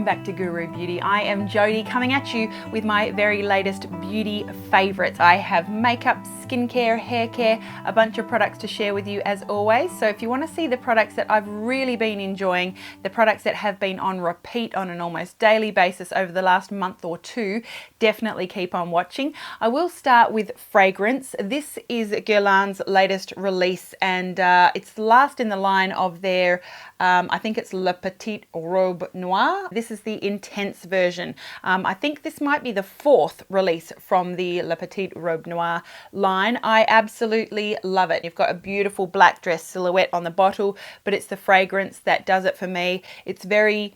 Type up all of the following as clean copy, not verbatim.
welcome back to Guru Beauty. I am Jodie coming at you with my very latest beauty favorites. I have makeup, skincare, hair care, a bunch of products to share with you as always. So if you want to see the products that I've really been enjoying, the products that have been on repeat on an almost daily basis over the last month or two, definitely keep on watching. I will start with fragrance. This is Guerlain's latest release and it's the last in the line of their, I think it's Le Petite Robe Noire. This is the intense version. I think this might be the fourth release from the Le Petite Robe Noire line. I absolutely love it. You've got a beautiful black dress silhouette on the bottle, but it's the fragrance that does it for me. It's very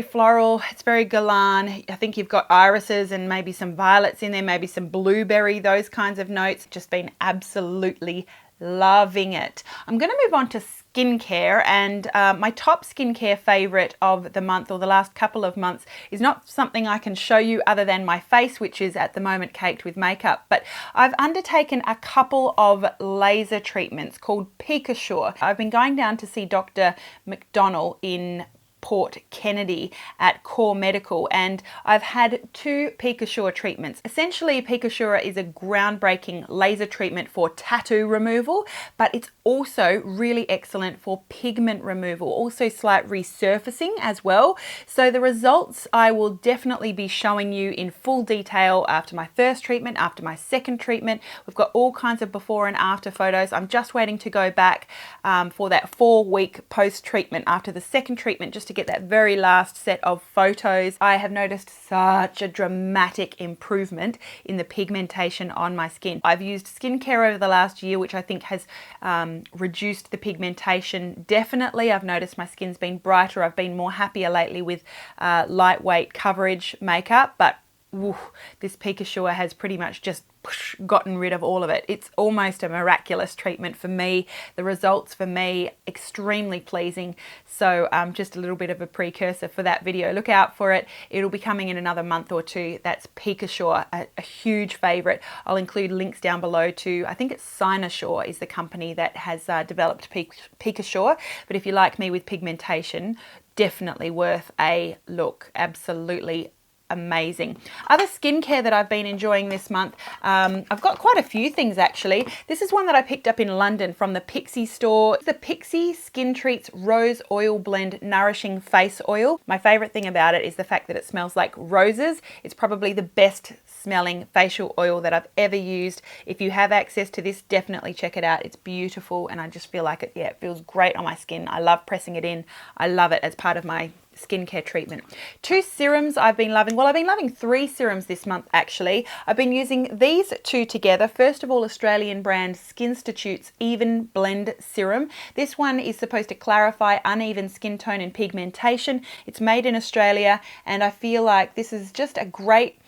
floral, it's very Guerlain. I think you've got irises and maybe some violets in there, maybe some blueberry, those kinds of notes. Just been absolutely loving it. I'm going to move on to skincare, and my top skincare favorite of the month or the last couple of months is not something I can show you other than my face, which is at the moment caked with makeup, but I've undertaken a couple of laser treatments called Picosure. I've been going down to see Dr. McDonnell in Port Kennedy at Core Medical, and I've had two Picosure treatments. Essentially, Picosure is a groundbreaking laser treatment for tattoo removal, but it's also really excellent for pigment removal, also slight resurfacing as well. So the results I will definitely be showing you in full detail after my first treatment, after my second treatment. We've got all kinds of before and after photos. I'm just waiting to go back for that 4-week post-treatment after the second treatment, just to get that very last set of photos. I have noticed such a dramatic improvement in the pigmentation on my skin. I've used skincare over the last year, which I think has reduced the pigmentation. Definitely, I've noticed my skin's been brighter. I've been more happier lately with lightweight coverage makeup, but this Picosure has pretty much just gotten rid of all of it. It's almost a miraculous treatment for me. The results for me, extremely pleasing. So just a little bit of a precursor for that video. Look out for it. It'll be coming in another month or two. That's Picosure, a huge favorite. I'll include links down below to, I think it's Cynosure is the company that has developed Picosure. But if you like me with pigmentation, definitely worth a look. Absolutely amazing. Other skincare that I've been enjoying this month, I've got quite a few things actually. This is one that I picked up in London from the Pixi store. The Pixi Skin Treats Rose Oil Blend Nourishing Face Oil. My favorite thing about it is the fact that it smells like roses. It's probably the best smelling facial oil that I've ever used. If you have access to this, definitely check it out. It's beautiful and I just feel like it, it feels great on my skin. I love pressing it in. I love it as part of my skincare treatment. Two serums I've been loving. Well, I've been loving 3 serums this month actually. I've been using these two together. First of all, Australian brand Skinstitut's Even Blend Serum. This one is supposed to clarify uneven skin tone and pigmentation. It's made in Australia and I feel like this is just a great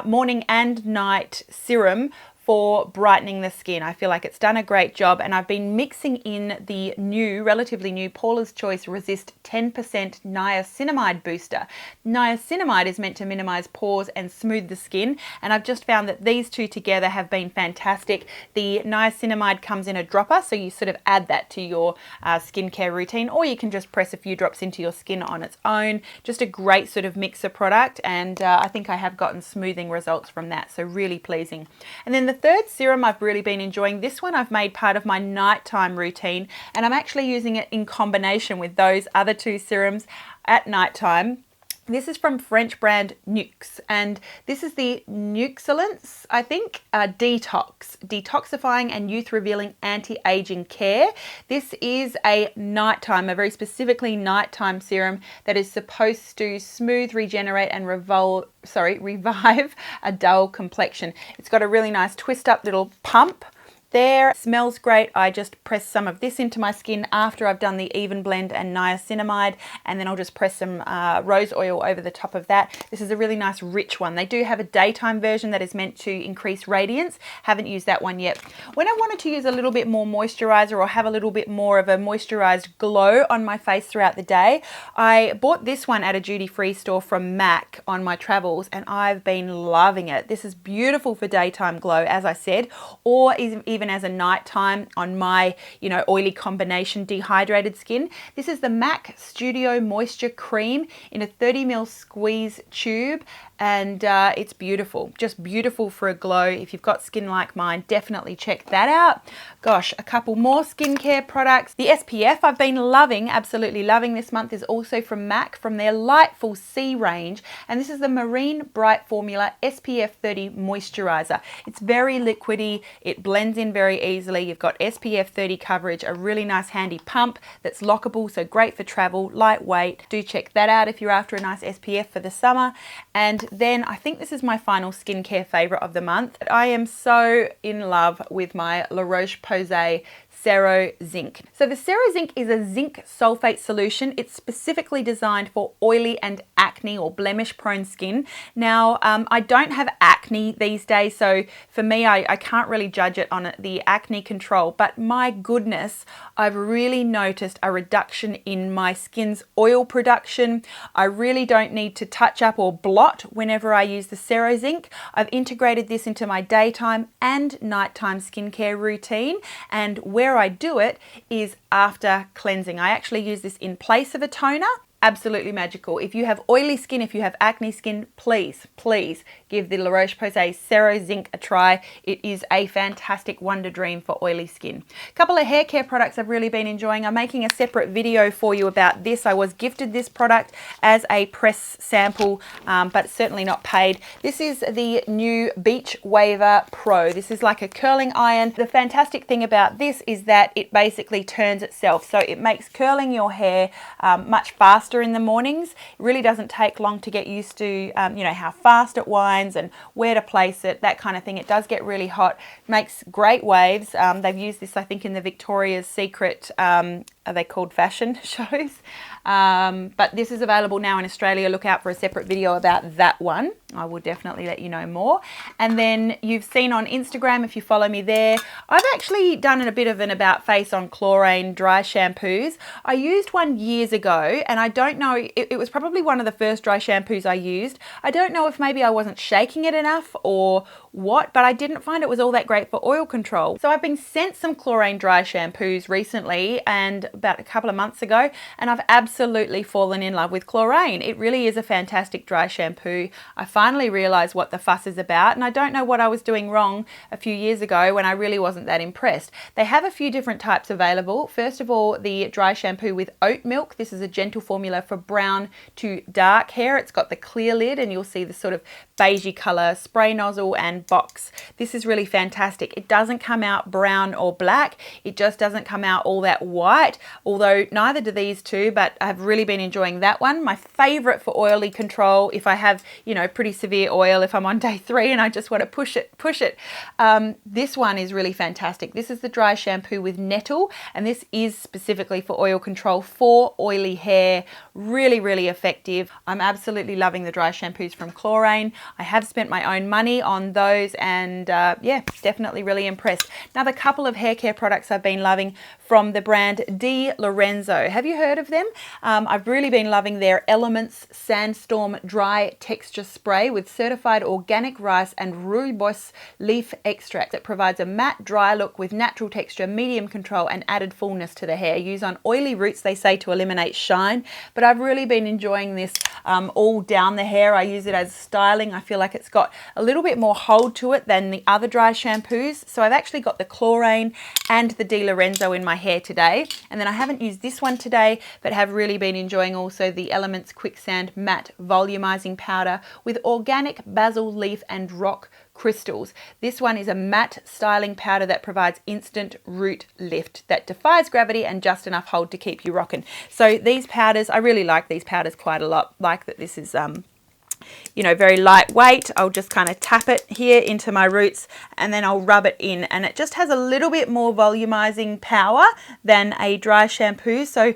morning and night serum for brightening the skin. I feel like it's done a great job, and I've been mixing in the new, relatively new Paula's Choice Resist 10% Niacinamide Booster. Niacinamide is meant to minimize pores and smooth the skin, and I've just found that these two together have been fantastic. The niacinamide comes in a dropper, so you sort of add that to your skincare routine, or you can just press a few drops into your skin on its own. Just a great sort of mixer product, and I think I have gotten smoothing results from that, so really pleasing. And then the third serum I've really been enjoying. This one I've made part of my nighttime routine, and I'm actually using it in combination with those other two serums at nighttime. This is from French brand Nuxe, and this is the Nuxelance, I think, detoxifying and youth revealing anti-aging care. This is a very specifically nighttime serum that is supposed to smooth, regenerate and revive a dull complexion. It's got a really nice twist up little pump there. It smells great. I just press some of this into my skin after I've done the Even Blend and niacinamide, and then I'll just press some rose oil over the top of that. This is a really nice rich one. They do have a daytime version that is meant to increase radiance. Haven't used that one yet. When I wanted to use a little bit more moisturizer or have a little bit more of a moisturized glow on my face throughout the day, I bought this one at a duty-free store from MAC on my travels, and I've been loving it. This is beautiful for daytime glow, as I said, or even even as a nighttime on my, you know, oily combination dehydrated skin. This is the MAC Studio Moisture Cream in a 30ml squeeze tube, and it's beautiful, just beautiful for a glow. If you've got skin like mine, definitely check that out. Gosh, a couple more skincare products. The SPF I've been loving, absolutely loving this month, is also from MAC, from their Lightful C range, and this is the Marine Bright Formula SPF 30 moisturizer. It's very liquidy, it blends in very easily. You've got SPF 30 coverage, a really nice handy pump that's lockable, so great for travel, lightweight. Do check that out if you're after a nice SPF for the summer. And then I think this is my final skincare favorite of the month. I am so in love with my La Roche-Posay Cero Zinc. So the Cero Zinc is a zinc sulfate solution. It's specifically designed for oily and acne or blemish prone skin. Now, I don't have acne these days, so for me, I can't really judge it on the acne control, but my goodness, I've really noticed a reduction in my skin's oil production. I really don't need to touch up or blot whenever I use the Cero Zinc. I've integrated this into my daytime and nighttime skincare routine, and where I do it is after cleansing. I actually use this in place of a toner. Absolutely magical. If you have oily skin, if you have acne skin, please give the La Roche-Posay Cero Zinc a try. It is a fantastic wonder dream for oily skin. A couple of hair care products I've really been enjoying. I'm making a separate video for you about this. I was gifted this product as a press sample, but it's certainly not paid. This is the new Beach Waver Pro. This is like a curling iron. The fantastic thing about this is that it basically turns itself, so it makes curling your hair much faster in the mornings. It really doesn't take long to get used to, you know, how fast it winds and where to place it, that kind of thing. It does get really hot, makes great waves. They've used this, I think, in the Victoria's Secret, are they called fashion shows? But this is available now in Australia. Look out for a separate video about that one. I will definitely let you know more. And then you've seen on Instagram, if you follow me there, I've actually done a bit of an about face on Chlorane dry shampoos. I used one years ago, and I don't know, it was probably one of the first dry shampoos I used. I don't know if maybe I wasn't shaking it enough or what, but I didn't find it was all that great for oil control. So I've been sent some Chlorane dry shampoos recently, and about a couple of months ago, and I've absolutely fallen in love with Chlorane. It really is a fantastic dry shampoo. I finally realized what the fuss is about, and I don't know what I was doing wrong a few years ago when I really wasn't that impressed. They have a few different types available. First of all, the dry shampoo with oat milk. This is a gentle formula for brown to dark hair. It's got the clear lid, and you'll see the sort of beigey color spray nozzle and box. This is really fantastic. It doesn't come out brown or black. It just doesn't come out all that white, although neither do these two, but I've really been enjoying that one. My favorite for oily control, if I have, you know, pretty severe oil, if I'm on day 3 and I just want to push it. This one is really fantastic. This is the dry shampoo with nettle, and this is specifically for oil control for oily hair. Really, really effective. I'm absolutely loving the dry shampoos from Chlorane. I have spent my own money on those, and yeah, definitely really impressed. Another couple of hair care products I've been loving from the brand Di Lorenzo. Have you heard of them? I've really been loving their Elements Sandstorm Dry Texture Spray with certified organic rice and rooibos leaf extract that provides a matte dry look with natural texture, medium control, and added fullness to the hair. Use on oily roots, they say, to eliminate shine, but I've really been enjoying this all down the hair. I use it as styling. I feel like it's got a little bit more hold to it than the other dry shampoos. So I've actually got the Chlorane and the Di Lorenzo in my hair today, and then I haven't used this one today, but have really been enjoying also the Elements Quicksand Matte Volumizing Powder with organic basil leaf and rock crystals. This one is a matte styling powder that provides instant root lift that defies gravity and just enough hold to keep you rocking. So these powders, I really like these powders quite a lot. Like that this is you know, very lightweight. I'll just kind of tap it here into my roots, and then I'll rub it in, and it just has a little bit more volumizing power than a dry shampoo. So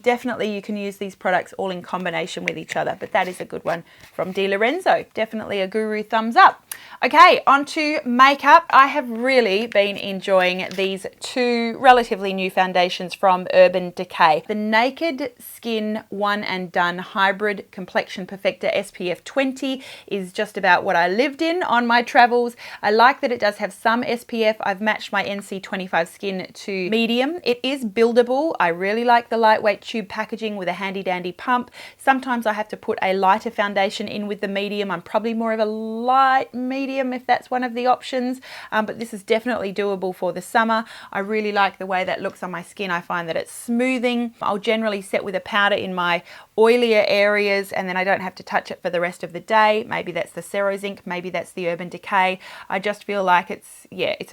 definitely you can use these products all in combination with each other, but that is a good one from Di Lorenzo. Definitely a guru thumbs up. Okay, on to makeup. I have really been enjoying these two relatively new foundations from Urban Decay. The Naked Skin One and Done Hybrid Complexion Perfector SPF 20 is just about what I lived in on my travels. I like that it does have some SPF. I've matched my NC25 skin to medium. It is buildable. I really like the lightweight tube packaging with a handy dandy pump. Sometimes I have to put a lighter foundation in with the medium. I'm probably more of a light medium if that's one of the options, but this is definitely doable for the summer. I really like the way that looks on my skin. I find that it's smoothing. I'll generally set with a powder in my oilier areas and then I don't have to touch it for the rest of the day. Maybe that's the Cerozinc, maybe that's the Urban Decay. I just feel like it's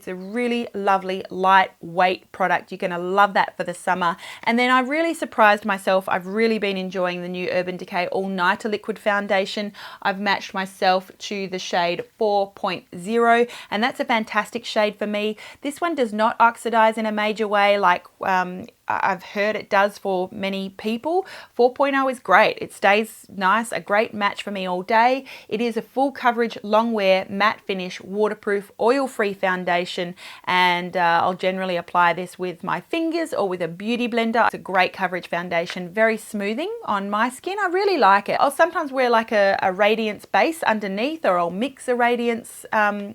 a really lovely lightweight product. You're going to love that for the summer. And then I really surprised myself. I've really been enjoying the new Urban Decay All Nighter Liquid Foundation. I've matched myself to the shade 4.0 and that's a fantastic shade for me. This one does not oxidize in a major way like I've heard it does for many people. 4.0 is great. It stays nice, a great match for me all day. It is a full coverage, long wear, matte finish, waterproof, oil-free foundation, and I'll generally apply this with my fingers or with a beauty blender. It's a great coverage foundation, very smoothing on my skin. I really like it. I'll sometimes wear like a radiance base underneath, or I'll mix a radiance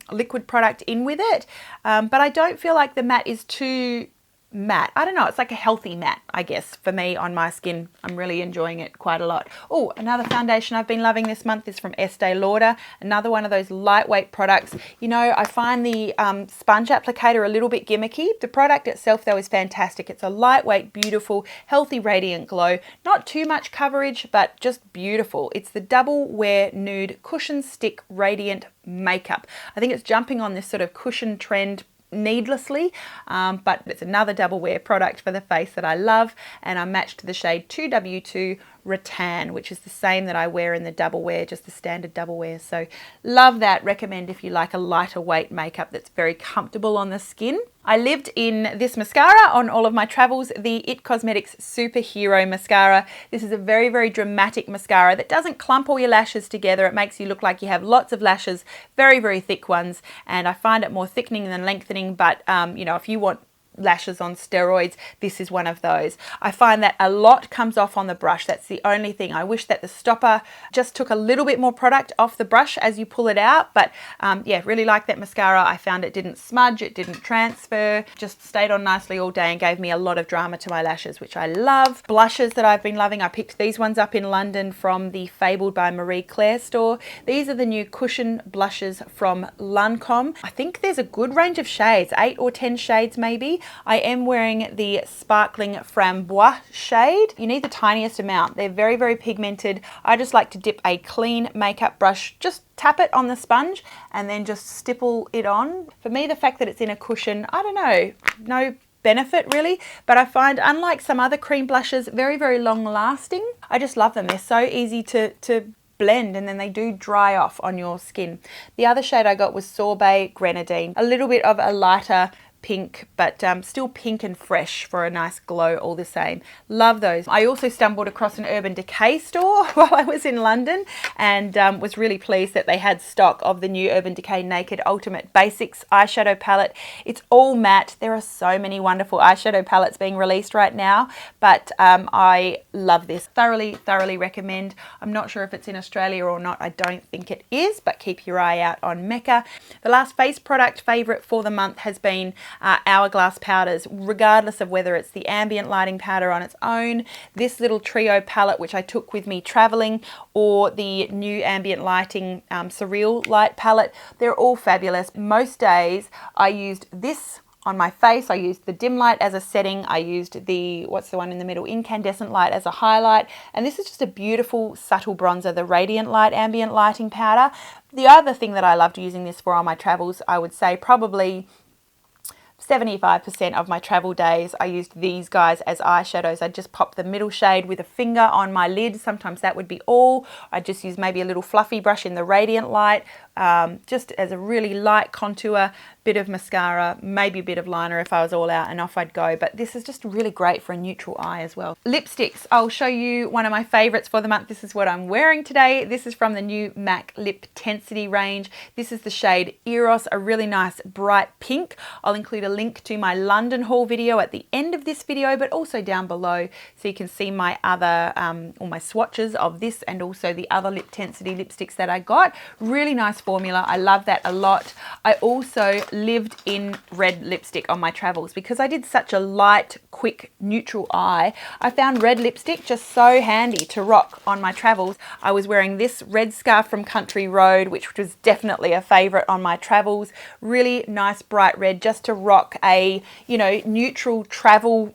liquid product in with it, but I don't feel like the matte is too matte. I don't know, it's like a healthy matte, I guess, for me on my skin. I'm really enjoying it quite a lot. Oh, another foundation I've been loving this month is from Estee Lauder. Another one of those lightweight products. You know, I find the sponge applicator a little bit gimmicky. The product itself, though, is fantastic. It's a lightweight, beautiful, healthy, radiant glow. Not too much coverage, but just beautiful. It's the Double Wear Nude Cushion Stick Radiant Makeup. I think it's jumping on this sort of cushion trend needlessly, but it's another double wear product for the face that I love, and I matched the shade 2W2 Rattan, which is the same that I wear in the double wear, just the standard double wear. So love that. Recommend if you like a lighter weight makeup that's very comfortable on the skin. I lived in this mascara on all of my travels, the It Cosmetics Superhero Mascara. This is a very, very dramatic mascara that doesn't clump all your lashes together. It makes you look like you have lots of lashes, very, very thick ones, and I find it more thickening than lengthening, but you know, if you want lashes on steroids, this is one of those. I find that a lot comes off on the brush. That's the only thing. I wish that the stopper just took a little bit more product off the brush as you pull it out, but yeah, really like that mascara. I found it didn't smudge, it didn't transfer, just stayed on nicely all day and gave me a lot of drama to my lashes, which I love. Blushes that I've been loving, I picked these ones up in London from the Fabled by Marie Claire store. These are the new cushion blushes from Lancome. I think there's a good range of shades, 8 or 10 shades maybe. I am wearing the Sparkling Framboise shade. You need the tiniest amount. They're very, very pigmented. I just like to dip a clean makeup brush, just tap it on the sponge and then just stipple it on. For me, the fact that it's in a cushion, I don't know, no benefit really, but I find, unlike some other cream blushes, very, very long lasting. I just love them. They're so easy to blend, and then they do dry off on your skin. The other shade I got was Sorbet Grenadine, a little bit of a lighter pink, but still pink and fresh for a nice glow all the same. Love those. I also stumbled across an Urban Decay store while I was in London, and was really pleased that they had stock of the new Urban Decay Naked Ultimate Basics eyeshadow palette. It's all matte. There are so many wonderful eyeshadow palettes being released right now, but I love this. Thoroughly recommend. I'm not sure if it's in Australia or not. I don't think it is, but keep your eye out on Mecca. The last face product favourite for the month has been Hourglass powders, regardless of whether it's the Ambient lighting powder on its own, this little trio palette which I took with me traveling, or the new Ambient lighting Surreal light palette. They're all fabulous. Most days I used this on my face. I used the dim light as a setting. I used the, what's the one in the middle, incandescent light as a highlight. And this is just a beautiful subtle bronzer, the Radiant Light Ambient lighting powder. The other thing that I loved using this for on my travels, I would say probably 75% of my travel days, I used these guys as eyeshadows. I'd just pop the middle shade with a finger on my lid. Sometimes that would be all. I'd just use maybe a little fluffy brush in the Radiant Light, just as a really light contour, bit of mascara, maybe a bit of liner if I was all out, and off I'd go. But this is just really great for a neutral eye as well. Lipsticks, I'll show you one of my favorites for the month. This is what I'm wearing today. This is from the new MAC Liptensity range. This is the shade Eros, a really nice bright pink. I'll include a link to my London haul video at the end of this video, but also down below, so you can see my other, or my swatches of this and also the other Liptensity lipsticks that I got. Really nice formula. I love that a lot. I also lived in red lipstick on my travels because I did such a light, quick, neutral eye. I found red lipstick just so handy to rock on my travels. I was wearing this red scarf from Country Road, which was definitely a favorite on my travels. Really nice bright red just to rock a, you know, neutral travel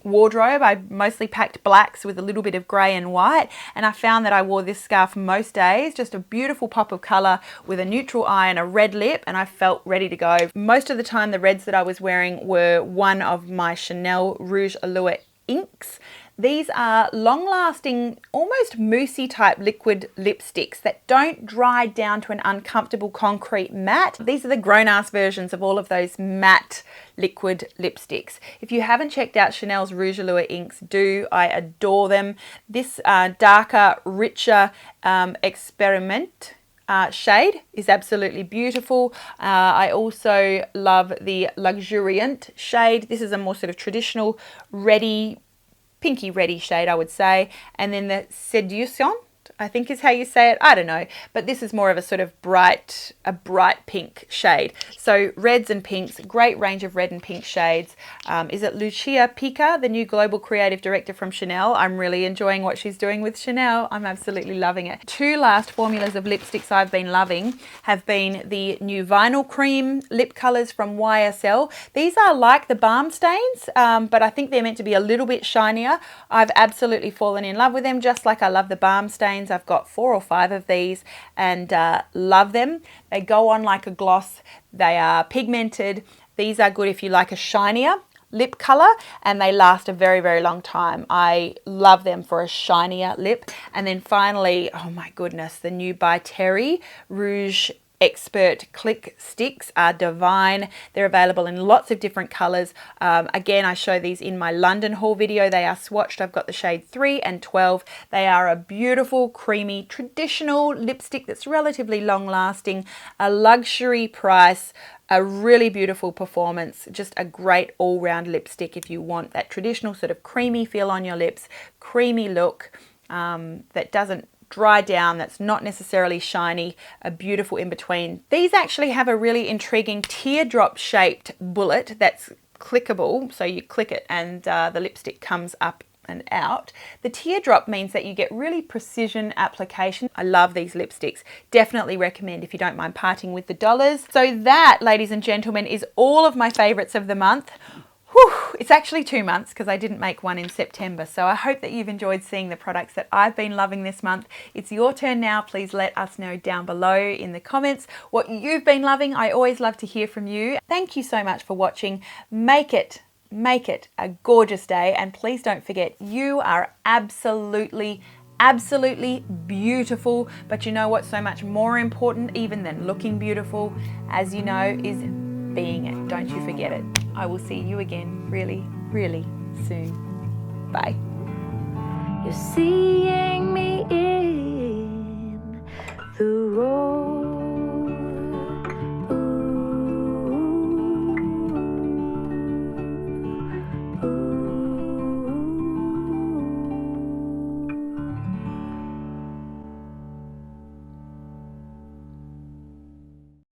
wardrobe. I mostly packed blacks with a little bit of grey and white, and I found that I wore this scarf most days. Just a beautiful pop of colour with a neutral eye and a red lip, and I felt ready to go. Most of the time the reds that I was wearing were one of my Chanel Rouge Allure inks. These are long-lasting, almost moussey type liquid lipsticks that don't dry down to an uncomfortable concrete matte. These are the grown-ass versions of all of those matte liquid lipsticks. If you haven't checked out Chanel's Rouge Allure inks, do. I adore them. This darker, richer Experiment shade is absolutely beautiful. I also love the Luxuriant shade. This is a more sort of traditional reddy, pinky reddy shade, I would say. And then the Seduction, I think is how you say it. I don't know, but this is more of a sort of bright pink shade. So reds and pinks, great range of red and pink shades. Is it Lucia Pica, the new global creative director from Chanel? I'm really enjoying what she's doing with Chanel. I'm absolutely loving it. Two last formulas of lipsticks I've been loving have been the new Vinyl Cream lip colors from YSL. These are like the Balm Stains, but I think they're meant to be a little bit shinier. I've absolutely fallen in love with them, just like I love the Balm Stains. I've got 4 or 5 of these and love them. They go on like a gloss. They are pigmented. These are good if you like a shinier lip color, and they last a very, very long time. I love them for a shinier lip. And then finally, oh my goodness, the new by Terry Rouge Expert Click Sticks are divine. They're available in lots of different colors. Again, I show these in my London haul video. They are swatched. I've got the shade 3 and 12. They are a beautiful, creamy, traditional lipstick that's relatively long lasting, a luxury price, a really beautiful performance, just a great all-round lipstick if you want that traditional sort of creamy feel on your lips, creamy look that doesn't dry down, that's not necessarily shiny, a beautiful in between. These actually have a really intriguing teardrop shaped bullet that's clickable, so you click it and the lipstick comes up and out. The teardrop means that you get really precision application. I love these lipsticks. Definitely recommend if you don't mind parting with the dollars. So that, ladies and gentlemen, is all of my favorites of the month. Whew, it's actually 2 months because I didn't make one in September. So I hope that you've enjoyed seeing the products that I've been loving this month. It's your turn now. Please let us know down below in the comments what you've been loving. I always love to hear from you. Thank you so much for watching. Make it a gorgeous day, and please don't forget, you are absolutely beautiful. But you know what's so much more important even than looking beautiful, as you know, is being it. Don't you forget it. I will see you again really soon. Bye. You're seeing